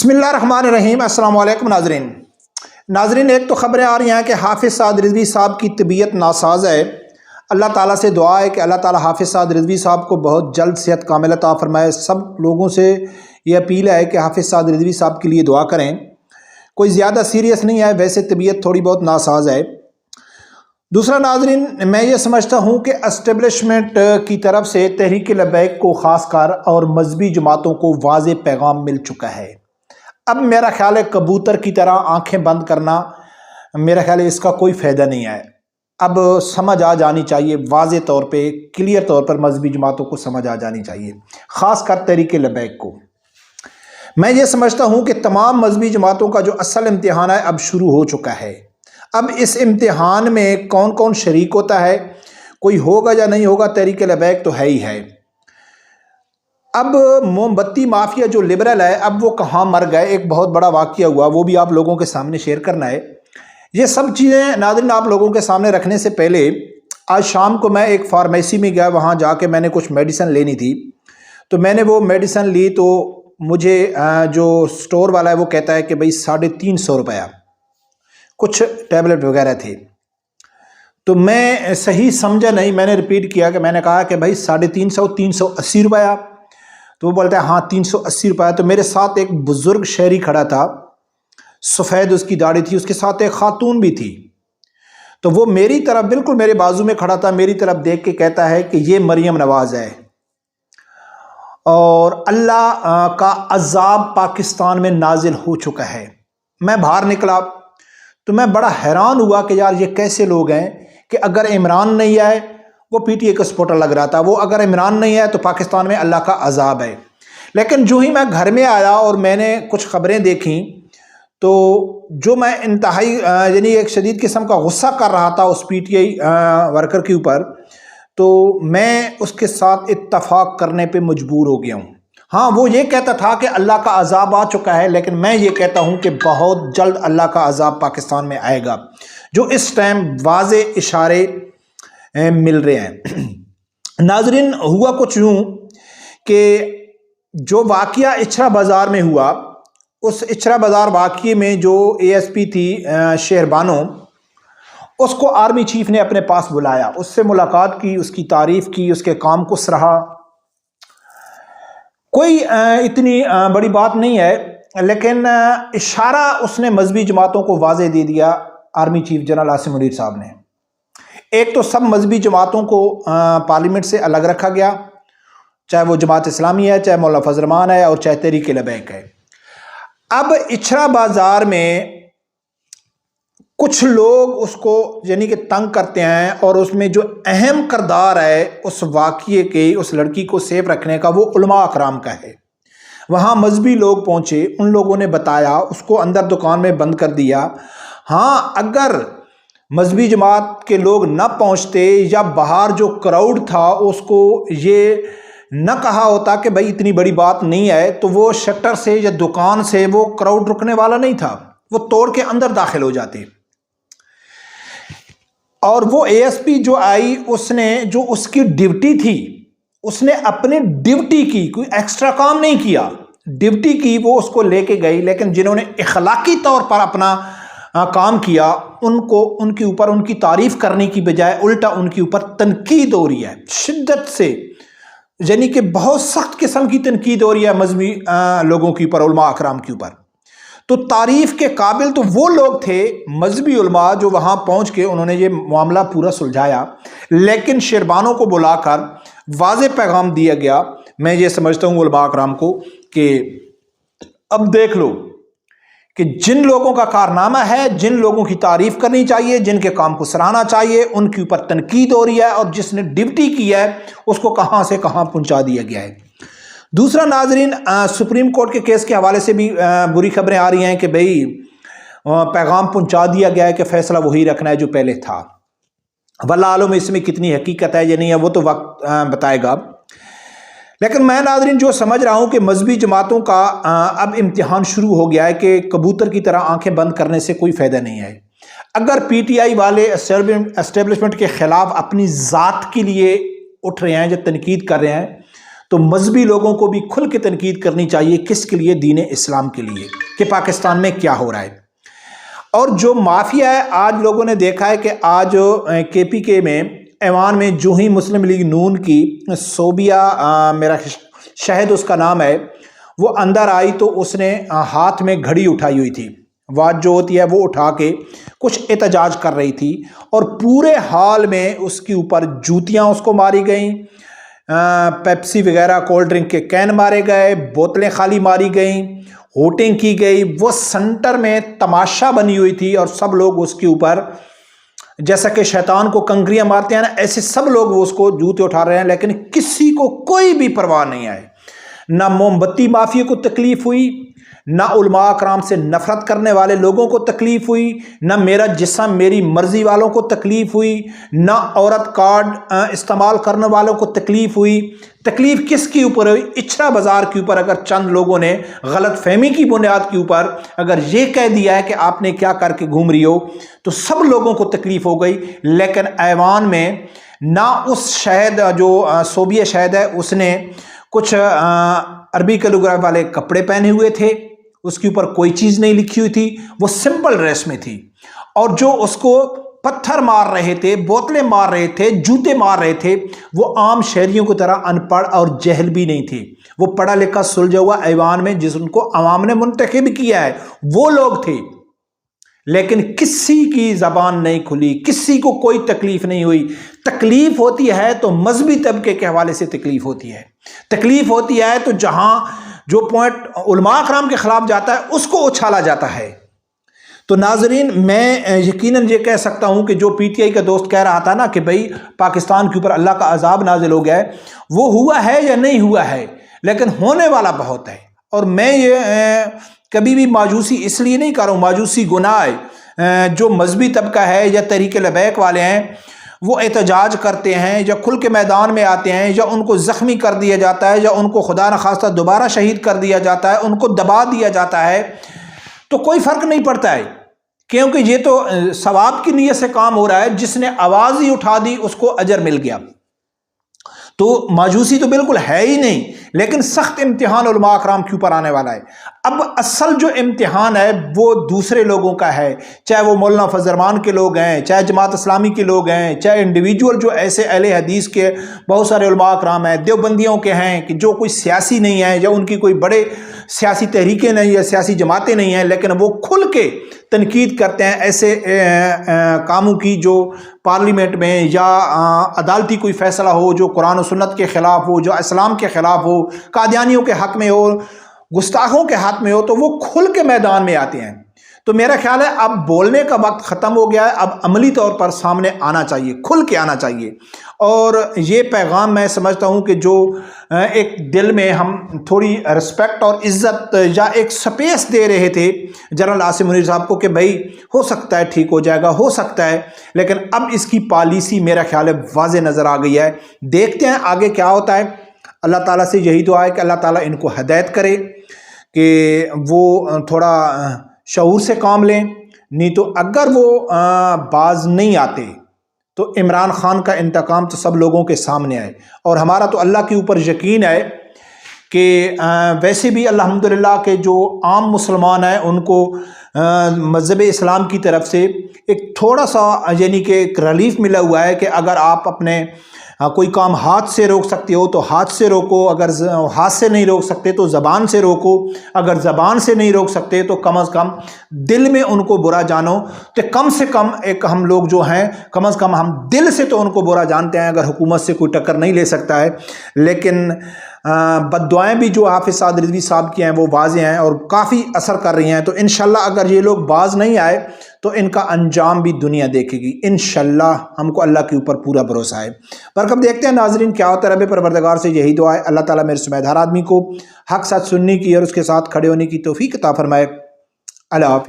बिस्मिल्लाहिर्रहमानिर्रहीम। अस्सलाम वालेकुम नाजरीन, एक तो ख़बरें आ रही हैं कि हाफिज़ साद रिज़वी साहब की तबीयत नासाज है। अल्लाह ताला से दुआ है कि अल्लाह ताला हाफिज़ साद रिज़वी साहब को बहुत जल्द सेहत कामिल अता फ़रमाए। सब लोगों से ये अपील है कि हाफिज़ साद रिज़वी साहब के लिए दुआ करें। कोई ज़्यादा सीरियस नहीं है, वैसे तबीयत थोड़ी बहुत नासाज है। दूसरा नाजरीन, मैं ये समझता हूँ कि एस्टेब्लिशमेंट की तरफ से तहरीक लब्बैक को ख़ासकर और मजहबी जमातों को वाज़े पैगाम मिल चुका है। अब मेरा ख्याल है कबूतर की तरह आंखें बंद करना, मेरा ख्याल है इसका कोई फ़ायदा नहीं है। अब समझ आ जानी चाहिए, वाज़े तौर पे क्लियर तौर पर मजहबी जमातों को समझ आ जानी चाहिए, ख़ासकर तहरीक लब्बैक को। मैं ये समझता हूँ कि तमाम मजहबी जमातों का जो असल इम्तिहान है अब शुरू हो चुका है। अब इस इम्तिहान में कौन कौन शरीक होता है, कोई होगा या नहीं होगा, तहरीक लब्बैक तो है ही है। अब मोमबत्ती माफिया जो लिबरल है, अब वो कहाँ मर गए, एक बहुत बड़ा वाक़या हुआ, वो भी आप लोगों के सामने शेयर करना है। ये सब चीज़ें नाज़रीन आप लोगों के सामने रखने से पहले आज शाम को मैं एक फार्मेसी में गया, वहाँ जाके मैंने कुछ मेडिसिन लेनी थी। तो मैंने वो मेडिसिन ली तो मुझे जो स्टोर वाला है वो कहता है कि भाई 350 रुपया, कुछ टैबलेट वगैरह थे। तो मैं सही समझा नहीं, मैंने रिपीट किया कि मैंने कहा कि भाई 350, 380 रुपया। तो वो बोलता है हाँ 380 रुपया। तो मेरे साथ एक बुज़ुर्ग शहरी खड़ा था, सफ़ेद उसकी दाढ़ी थी, उसके साथ एक खातून भी थी। तो वो मेरी तरफ, बिल्कुल मेरे बाजू में खड़ा था, मेरी तरफ देख के कहता है कि ये मरियम नवाज़ है और अल्लाह का अज़ाब पाकिस्तान में नाजिल हो चुका है। मैं बाहर निकला तो मैं बड़ा हैरान हुआ कि यार ये कैसे लोग हैं कि अगर इमरान नहीं आए, वो पीटीए का सपोर्टर लग रहा था, वो अगर इमरान नहीं है तो पाकिस्तान में अल्लाह का अज़ाब है। लेकिन जो ही मैं घर में आया और मैंने कुछ ख़बरें देखी तो जो मैं इंतहाई यानी एक शदीद किस्म का गुस्सा कर रहा था उस पीटीआई वर्कर के ऊपर, तो मैं उसके साथ इत्तफाक करने पे मजबूर हो गया हूँ। हाँ, वो ये कहता था कि अल्लाह का अज़ाब आ चुका है, लेकिन मैं ये कहता हूँ कि बहुत जल्द अल्लाह का अज़ाब पाकिस्तान में आएगा, जो इस टाइम वाज़े इशारे मिल रहे हैं। नाजरीन, हुआ कुछ यूँ कि जो वाक़या इचरा बाज़ार में हुआ, उस इचरा बाज़ार वाक़ये में जो एएसपी थी शहरबानो, उसको आर्मी चीफ ने अपने पास बुलाया, उससे मुलाकात की, उसकी तारीफ़ की, उसके काम को सराहा। कोई इतनी बड़ी बात नहीं है, लेकिन इशारा उसने मजहबी जमातों को वाज़े दे दिया army chief general Asim Munir साहब ने। एक तो सब मजहबी जमातों को पार्लियामेंट से अलग रखा गया, चाहे वो जमात इस्लामी है, चाहे मौलाना फजल रहमान है और चाहे तहरीक लब्बैक है। अब इचरा बाज़ार में कुछ लोग उसको यानी कि तंग करते हैं और उसमें जो अहम किरदार है उस वाक़ये के, उस लड़की को सेफ रखने का, वो उलमा अकराम का है। वहाँ मजहबी लोग पहुँचे, उन लोगों ने बताया, उसको अंदर दुकान में बंद कर दिया। हाँ, अगर मजहबी जमात के लोग न पहुँचते या बाहर जो क्राउड था उसको ये न कहा होता कि भाई इतनी बड़ी बात नहीं है, तो वो शटर से या दुकान से वो क्राउड रुकने वाला नहीं था, वो तोड़ के अंदर दाखिल हो जाते। और वो एएसपी जो आई, उसने जो उसकी ड्यूटी थी, उसने अपनी ड्यूटी की, कोई एक्स्ट्रा काम नहीं किया, ड्यूटी की, वो उसको लेके गई। लेकिन जिन्होंने इखलाकी तौर पर अपना काम किया, उनको उनके ऊपर उनकी तारीफ करने की बजाय उल्टा उनके ऊपर तनकीद हो रही है शिद्दत से, यानी कि बहुत सख्त किस्म की तनकीद हो रही है मजहबी लोगों के ऊपर, उलमा अकराम के ऊपर। तो तारीफ के काबिल तो वो लोग थे मजहबी उलमा जो वहाँ पहुँच के उन्होंने ये मामला पूरा सुलझाया, लेकिन शहरबानों को बुलाकर वाज़े पैगाम दिया गया। मैं ये समझता हूँ उलमा अकराम को कि अब देख लो कि जिन लोगों का कारनामा है, जिन लोगों की तारीफ करनी चाहिए, जिनके काम को सराहना चाहिए, उनके ऊपर तनकीद हो रही है, और जिसने ड्यूटी की है उसको कहाँ से कहाँ पहुँचा दिया गया है। दूसरा नाजरीन, सुप्रीम कोर्ट के केस के हवाले से भी बुरी खबरें आ रही हैं कि भाई पैगाम पहुँचा दिया गया है कि फ़ैसला वही रखना है जो पहले था। वल्लाह आलम इसमें कितनी हकीकत है या नहीं है, वो तो वक्त बताएगा। लेकिन मैं नाज़रीन जो समझ रहा हूँ कि मजहबी जमातों का अब इम्तिहान शुरू हो गया है कि कबूतर की तरह आंखें बंद करने से कोई फ़ायदा नहीं है। अगर पीटीआई वाले एस्टेब्लिशमेंट के ख़िलाफ़ अपनी ज़ात के लिए उठ रहे हैं या तनकीद कर रहे हैं, تو مذہبی لوگوں کو بھی کھل کے تنقید کرنی چاہیے، کس کے لیے؟ دین اسلام کے لیے، کہ پاکستان میں کیا ہو رہا ہے۔ اور جو مافیا ہے، آج لوگوں نے دیکھا ہے کہ آج کے پی کے میں ایوان میں جو ہی مسلم لیگ نون کی صوبیہ میرا شہد اس کا نام ہے، وہ اندر آئی تو اس نے ہاتھ میں گھڑی اٹھائی ہوئی تھی، واج جو ہوتی ہے وہ اٹھا کے کچھ احتجاج کر رہی تھی، اور پورے حال میں اس کے اوپر جوتیاں اس کو ماری گئیں، پیپسی وغیرہ کولڈ ڈرنک کے کین مارے گئے، بوتلیں خالی ماری گئیں، ہوٹنگ کی گئی۔ وہ سنٹر میں تماشا بنی ہوئی تھی اور سب لوگ اس کے اوپر جیسا کہ شیطان کو کنکریاں مارتے ہیں نا، ایسے سب لوگ اس کو جوتے اٹھا رہے ہیں، لیکن کسی کو کوئی بھی پرواہ نہیں آئے۔ نہ موم بتی مافیا کو تکلیف ہوئی، نہ علماء کرام سے نفرت کرنے والے لوگوں کو تکلیف ہوئی، نہ میرا جسم میری مرضی والوں کو تکلیف ہوئی، نہ عورت کارڈ استعمال کرنے والوں کو تکلیف ہوئی۔ تکلیف کس کے اوپر ہوئی؟ اچھرا بازار کے اوپر اگر چند لوگوں نے غلط فہمی کی بنیاد کے اوپر اگر یہ کہہ دیا ہے کہ آپ نے کیا کر کے گھوم رہی ہو، تو سب لوگوں کو تکلیف ہو گئی۔ لیکن ایوان میں نہ اس شہد جو صوبیہ شہد ہے اس نے کچھ عربی کیلیگراف والے کپڑے پہنے ہوئے تھے، اس کے اوپر کوئی چیز نہیں لکھی ہوئی تھی، وہ سمپل ڈریس میں تھی، اور جو اس کو پتھر مار رہے تھے، بوتلیں مار رہے تھے، جوتے مار رہے تھے، وہ عام شہریوں کی طرح ان پڑھ اور جہل بھی نہیں تھے، وہ پڑھا لکھا سلجھا ہوا ایوان میں جس ان کو عوام نے منتخب کیا ہے وہ لوگ تھے۔ لیکن کسی کی زبان نہیں کھلی، کسی کو کوئی تکلیف نہیں ہوئی۔ تکلیف ہوتی ہے تو مذہبی طبقے کے حوالے سے تکلیف ہوتی ہے، تکلیف ہوتی ہے تو جہاں جو پوائنٹ علماء کرام کے خلاف جاتا ہے اس کو اچھالا جاتا ہے۔ تو ناظرین، میں یقیناً یہ کہہ سکتا ہوں کہ جو پی ٹی آئی کا دوست کہہ رہا تھا نا کہ بھئی پاکستان کے اوپر اللہ کا عذاب نازل ہو گیا ہے، وہ ہوا ہے یا نہیں ہوا ہے، لیکن ہونے والا بہت ہے۔ اور میں یہ کبھی بھی ماجوسی اس لیے نہیں کر رہا ہوں، ماجوسی گناہ ہے۔ جو مذہبی طبقہ ہے یا تحریک لبیک والے ہیں وہ احتجاج کرتے ہیں یا کھل کے میدان میں آتے ہیں، یا ان کو زخمی کر دیا جاتا ہے، یا ان کو خدا نخواستہ دوبارہ شہید کر دیا جاتا ہے، ان کو دبا دیا جاتا ہے، تو کوئی فرق نہیں پڑتا ہے، کیونکہ یہ تو ثواب کی نیت سے کام ہو رہا ہے۔ جس نے آواز ہی اٹھا دی اس کو اجر مل گیا، تو ماجوسی تو بالکل ہے ہی نہیں۔ لیکن سخت امتحان علماء اکرام کے اوپر آنے والا ہے۔ اب اصل جو امتحان ہے وہ دوسرے لوگوں کا ہے، چاہے وہ مولانا فضل الرحمان کے لوگ ہیں، چاہے جماعت اسلامی کے لوگ ہیں، چاہے انڈیویجول جو ایسے اہل حدیث کے بہت سارے علماء اکرام ہیں، دیوبندیوں کے ہیں کہ جو کوئی سیاسی نہیں ہیں یا ان کی کوئی بڑے سیاسی تحریکیں نہیں یا سیاسی جماعتیں نہیں ہیں، لیکن وہ کھل کے تنقید کرتے ہیں ایسے کاموں کی جو پارلیمنٹ میں یا عدالتی کوئی فیصلہ ہو جو قرآن و سنت کے خلاف ہو، جو اسلام کے خلاف ہو، قادیانیوں کے حق میں ہو، گستاخوں کے حق میں ہو، تو وہ کھل کے میدان میں آتے ہیں۔ تو میرا خیال ہے اب بولنے کا وقت ختم ہو گیا ہے، اب عملی طور پر سامنے آنا چاہیے، کھل کے آنا چاہیے۔ اور یہ پیغام میں سمجھتا ہوں کہ جو ایک دل میں ہم تھوڑی رسپیکٹ اور عزت یا ایک سپیس دے رہے تھے جنرل عاصم منیر صاحب کو کہ بھائی ہو سکتا ہے ٹھیک ہو جائے گا، ہو سکتا ہے، لیکن اب اس کی پالیسی میرا خیال ہے واضح نظر آ گئی ہے۔ دیکھتے ہیں آگے کیا ہوتا ہے۔ اللہ تعالیٰ سے یہی دعا ہے کہ اللہ تعالیٰ ان کو ہدایت کرے کہ وہ تھوڑا شعور سے کام لیں، نہیں تو اگر وہ باز نہیں آتے تو عمران خان کا انتقام تو سب لوگوں کے سامنے آئے۔ اور ہمارا تو اللہ کے اوپر یقین ہے کہ ویسے بھی الحمدللہ کہ جو عام مسلمان ہیں ان کو مذہب اسلام کی طرف سے ایک تھوڑا سا یعنی کہ ایک ریلیف ملا ہوا ہے کہ اگر آپ اپنے کوئی کام ہاتھ سے روک سکتے ہو تو ہاتھ سے روکو، اگر ہاتھ سے نہیں روک سکتے تو زبان سے روکو، اگر زبان سے نہیں روک سکتے تو کم از کم دل میں ان کو برا جانو۔ تو کم سے کم ایک ہم لوگ جو ہیں کم از کم ہم دل سے تو ان کو برا جانتے ہیں، اگر حکومت سے کوئی ٹکر نہیں لے سکتا ہے۔ لیکن بد دعائیں بھی جو حافظ سعد رضوی صاحب کی ہیں وہ واضح ہیں اور کافی اثر کر رہی ہیں۔ تو انشاءاللہ اگر یہ لوگ باز نہیں آئے تو ان کا انجام بھی دنیا دیکھے گی انشاءاللہ۔ ہم کو اللہ کے اوپر پورا بھروسہ ہے۔ پر کب دیکھتے ہیں ناظرین کیا ہوتا ہے۔ رب پروردگار سے یہی دعا ہے اللہ تعالیٰ میرے سمیت ہر آدمی کو حق ساتھ سننے کی اور اس کے ساتھ کھڑے ہونے کی توفیق عطا فرمائے۔ اللہ حافظ۔